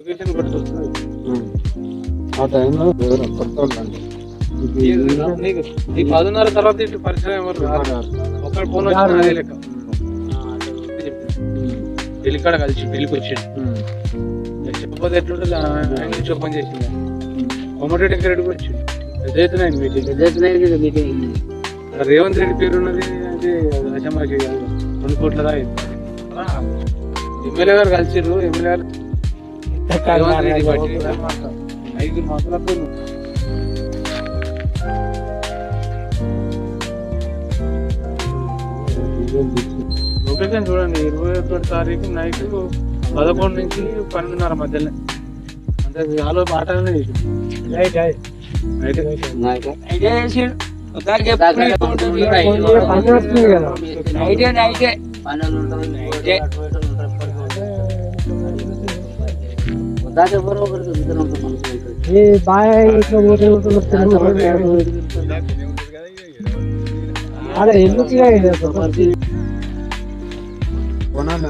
Location కూడా చూస్తుంది. ఆ టైంలో వేరే కొత్త వాళ్ళండి నీకు ఈ 10:30 తర్వాత ఇటు పరిచయం ఎవరు రారు. ఒకరు ఫోన్ వచ్చిన అదే లెక్క పెళ్లి కాడ కలిసి పెళ్లికి వచ్చాడు. చెప్పకపోతే ఎట్లుంటుంది ఆయన ఓపెన్ చేసింది. కొమ్మటి రెడ్డి కూడా వచ్చింది. పెద్ద ఎత్తున మీటింగ్. రేవంత్ రెడ్డి పేరు ఉన్నది అంటే అజమాకి 2 కోట్ల దాకా ఎమ్మెల్యే గారు కలిసిర్రు. ఎమ్మెల్యే గారు 5 మాసాలకు లొకేషన్ చూడండి. 21 తారీఖు నైట్ 11 నుంచి 12:30 మధ్యలో అంటే ఆలో ఆటనే అదే ఎందుకు కొనాలి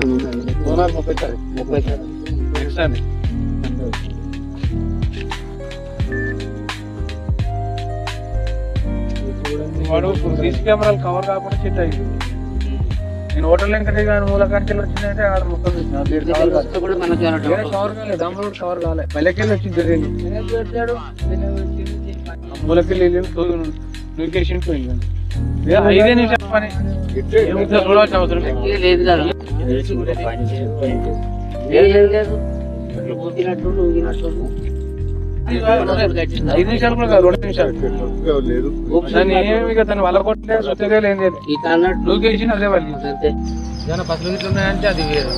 30 నెక్స్ట్ అండి. వాడు సీసీ కెమెరాలు కవర్ కాకుండా చెట్ అయింది. నేను హోటల్ వెంకటేష్ గారి మూల కంచెలు వచ్చిందంటే ఆడ మొత్తం కవర్ కాలేదు. దమ్ముడు కవర్ కాలేదు. పల్లెకెళ్ళి వచ్చి జరిగింది. మూలకెళ్ళి లొకేషన్ పోయిందండి. 5 నిమిషాలు పని చూడాల్సిన అవసరం లేదు కదా. 5 నిమిషాలు కూడా కాదు, 2 నిమిషాలు దాన్ని ఏమి తను వల్ల కొట్టలేదు. సొత్తగా లేదు లొకేషన్ అదే వాళ్ళు ఏదైనా పసులు గిట్లు ఉన్నాయంటే అది వేరు.